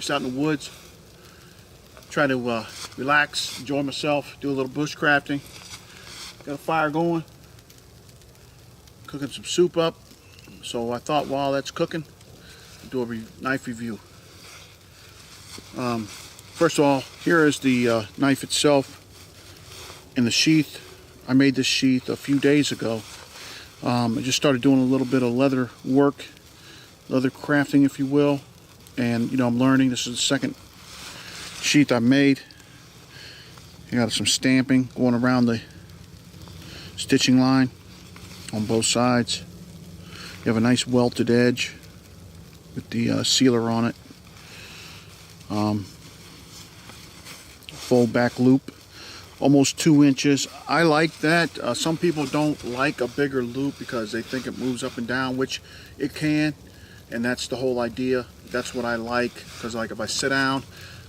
just out in the woods. Try to relax, enjoy myself, do a little bushcrafting. Got a fire going, cooking some soup up. So I thought while that's cooking, I'll do a knife review. First of all, here is the knife itself and the sheath. I made this sheath a few days ago. I just started doing a little bit of leather work, leather crafting if you will, and I'm learning. This is the second sheath I made. I got some stamping going around the stitching line on both sides. You have a nice welted edge with the sealer on it. Full back loop, almost 2 inches. I like that. Some people don't like a bigger loop because they think it moves up and down, which it can, and that's the whole idea. That's what I like, because like if I sit down,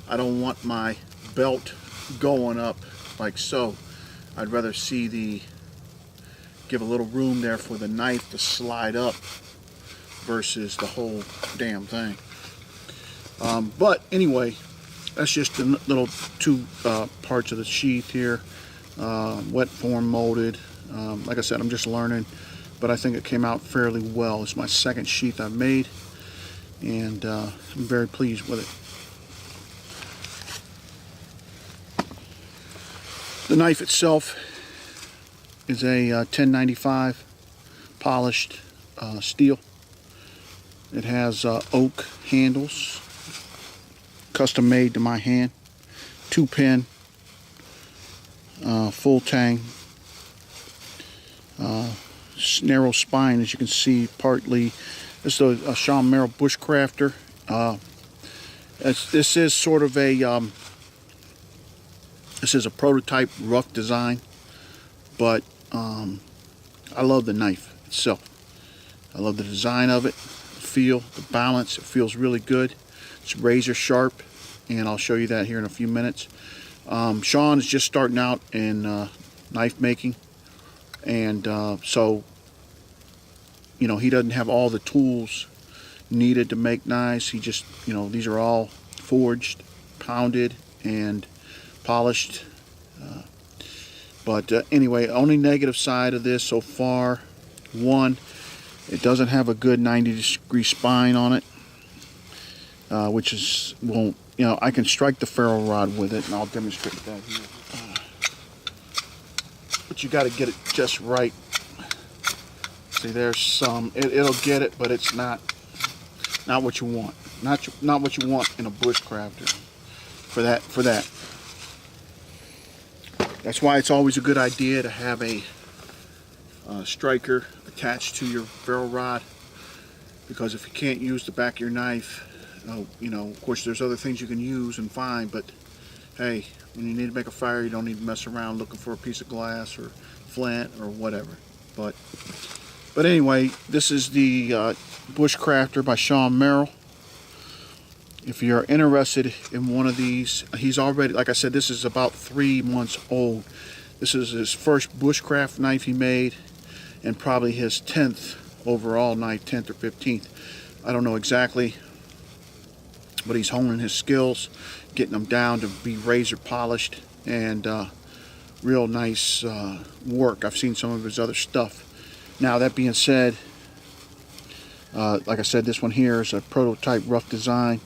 I don't want my belt going up like so. I'd rather give a little room there for the knife to slide up versus the whole damn thing. But anyway, that's just the little two parts of the sheath here. Wet form molded. Like I said, I'm just learning, but I think it came out fairly well. It's my second sheath I've made, and I'm very pleased with it. The knife itself is a 1095 polished steel. It has oak handles, custom made to my hand, 2-pin, full tang, narrow spine, as you can see. Partly this is a Shawn Merrill Bushcrafter. This is sort of a this is a prototype rough design, but I love the knife itself. I love the design of it, the feel, the balance. It feels really good. It's razor sharp, and I'll show you that here in a few minutes. Shawn is just starting out in knife making, and so he doesn't have all the tools needed to make knives. He just, these are all forged, pounded, and polished. But anyway, only negative side of this so far, one, it doesn't have a good 90-degree spine on it, which is, I can strike the ferro rod with it, and I'll demonstrate that here. But you got to get it just right. See, there's some, it'll get it, but it's not what you want. Not what you want in a bushcrafter for that. That's why it's always a good idea to have a striker attached to your ferro rod, because if you can't use the back of your knife, of course there's other things you can use and find, but hey, when you need to make a fire, you don't need to mess around looking for a piece of glass or flint or whatever. But anyway, this is the Bushcrafter by Shawn Merrill. If you're interested in one of these, he's already, like I said, this is about 3 months old. This is his first bushcraft knife he made, and probably his 10th overall knife, 10th or 15th. I don't know exactly, but he's honing his skills, getting them down to be razor polished, and real nice work. I've seen some of his other stuff. Now, that being said, like I said, this one here is a prototype rough design.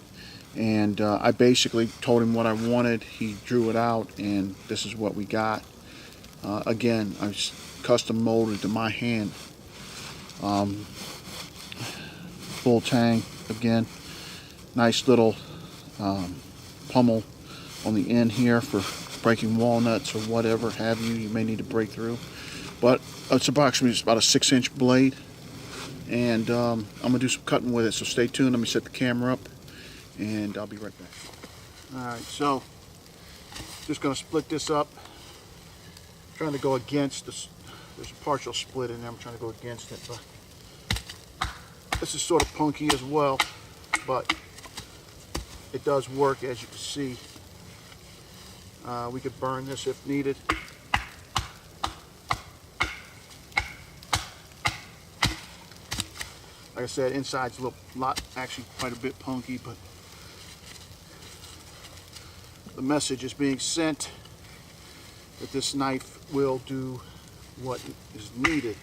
And I basically told him what I wanted. He drew it out, and this is what we got. Again, I custom molded to my hand. Full tang again. Nice little pummel on the end here for breaking walnuts or whatever have you may need to break through. But it's about a 6-inch blade, and I'm gonna do some cutting with it. So stay tuned. Let me set the camera up, and I'll be right back. Alright, so just going to split this up. I'm trying to go against this. There's a partial split in there. I'm trying to go against it, but this is sort of punky as well, but it does work, as you can see. We could burn this if needed. Like I said, inside's a lot, actually quite a bit punky, but the message is being sent that this knife will do what is needed.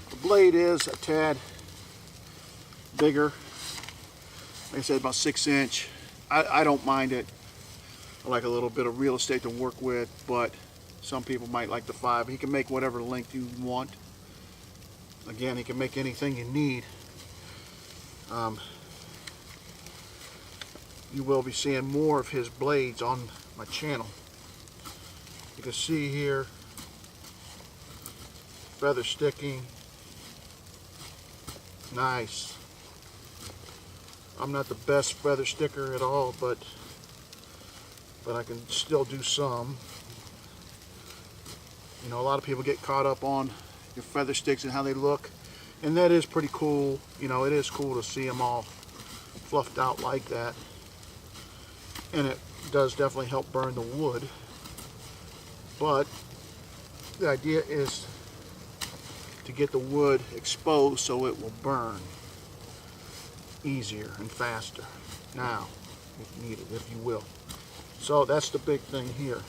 The blade is a tad bigger. Like I said, about 6-inch. I don't mind it. I like a little bit of real estate to work with, but some people might like the 5. He can make whatever length you want. Again, he can make anything you need. You will be seeing more of his blades on my channel. You can see here, feather sticking. Nice. I'm not the best feather sticker at all, but I can still do some. You know, a lot of people get caught up on your feather sticks and how they look, and that is pretty cool. You know, it is cool to see them all fluffed out like that, and it does definitely help burn the wood. But the idea is to get the wood exposed so it will burn easier and faster now, if needed, if you will. So that's the big thing here.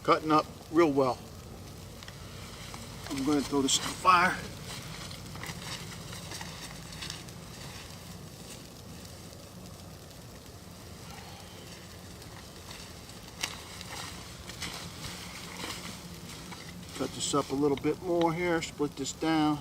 Cutting up real well. I'm going to throw this in the fire. Cut this up a little bit more here, split this down.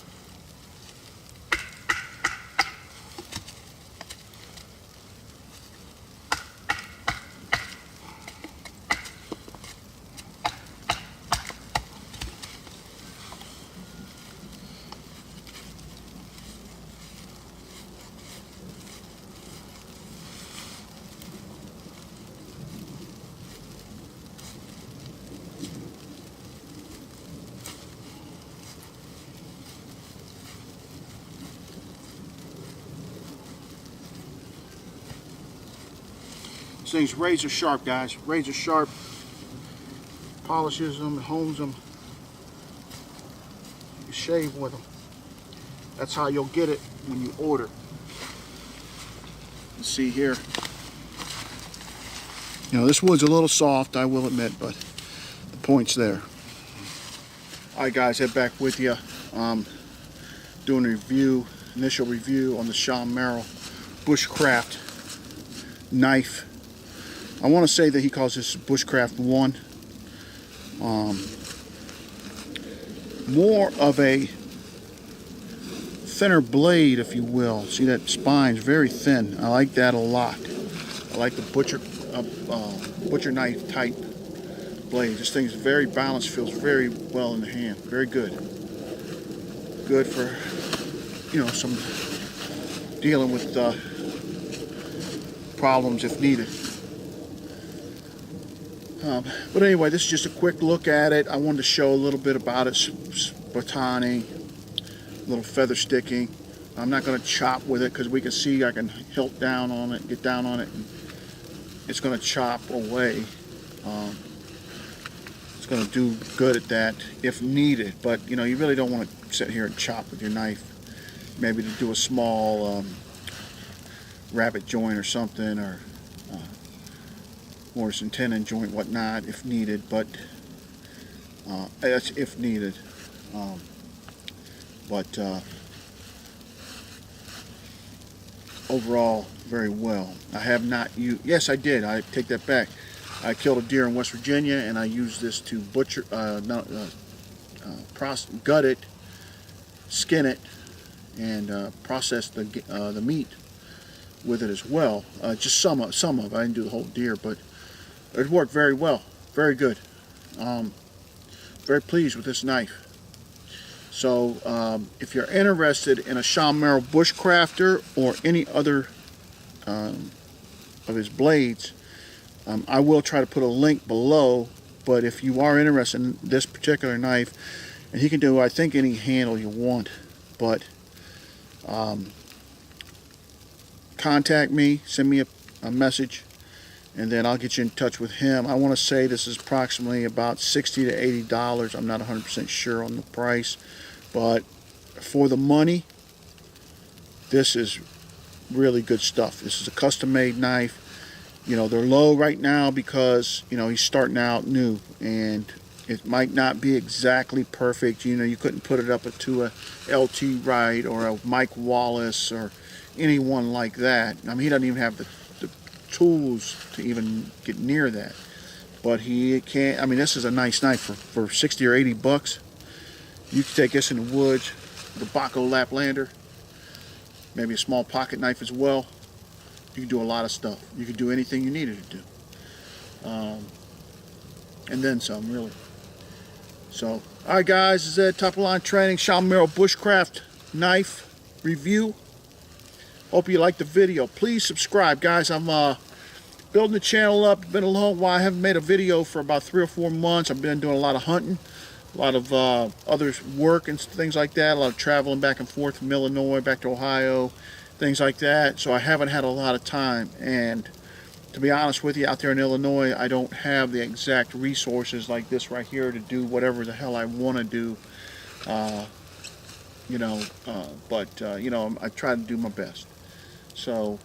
This thing's razor sharp, guys. Razor sharp. Polishes them, hones them. You shave with them. That's how you'll get it when you order. You see here. You know, this wood's a little soft, I will admit, but the point's there. Alright guys, head back with you. Doing a review, initial review on the Shawn Merrill Bushcraft knife. I want to say that he calls this Bushcraft 1. More of a thinner blade, if you will. See, that spine's very thin. I like that a lot. I like the butcher knife type blade. This thing's very balanced, feels very well in the hand. Very good. Good for, you know, some dealing with problems if needed. But anyway, this is just a quick look at it. I wanted to show a little bit about it. Batoning, a little feather sticking. I'm not going to chop with it because we can see I can hilt down on it, get down on it, and it's going to chop away. It's going to do good at that if needed. But you know, you really don't want to sit here and chop with your knife. Maybe to do a small rabbit joint or something, or Morrison tendon joint, whatnot, if needed. But that's if needed. Overall, very well. I have not used. Yes, I did. I take that back. I killed a deer in West Virginia, and I used this to butcher, gut it, skin it, and process the meat with it as well. Just some of it. I didn't do the whole deer, but it worked very well. Very good. Very pleased with this knife. So if you're interested in a Shawn Merrill Bushcrafter or any other of his blades, I will try to put a link below. But if you are interested in this particular knife, and he can do, I think, any handle you want, but contact me, send me a message, and then I'll get you in touch with him. I want to say this is approximately about $60 to $80. I'm not 100% sure on the price, but for the money, this is really good stuff. This is a custom-made knife. You know, they're low right now because, you know, he's starting out new, and it might not be exactly perfect. You know, you couldn't put it up to a LT Wright or a Mike Wallace or anyone like that. I mean, he doesn't even have the tools to even get near that. But he can. I mean, this is a nice knife for 60 or 80 bucks. You can take this in the woods, the Baco Laplander, maybe a small pocket knife as well. You can do a lot of stuff. You can do anything you needed to do, and then some, really. So, all right, guys, this is Ed, Top of Line Training, Shawn Merrill Bushcraft knife review. Hope you liked the video. Please subscribe, guys. I'm building the channel up. It's been a long while. I haven't made a video for about 3 or 4 months. I've been doing a lot of hunting, a lot of other work and things like that, a lot of traveling back and forth from Illinois back to Ohio, things like that. So I haven't had a lot of time. And to be honest with you, out there in Illinois, I don't have the exact resources like this right here to do whatever the hell I want to do. You know, you know, I try to do my best. So,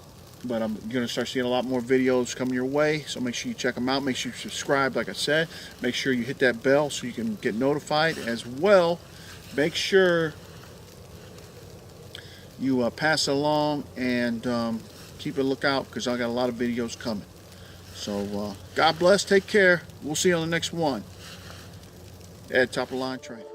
but I'm going to start seeing a lot more videos coming your way, so make sure you check them out. Make sure you subscribe, like I said. Make sure you hit that bell so you can get notified as well. Make sure you pass it along, and keep a lookout, because I got a lot of videos coming. So, God bless, take care. We'll see you on the next one. Ed, Top of Line Training.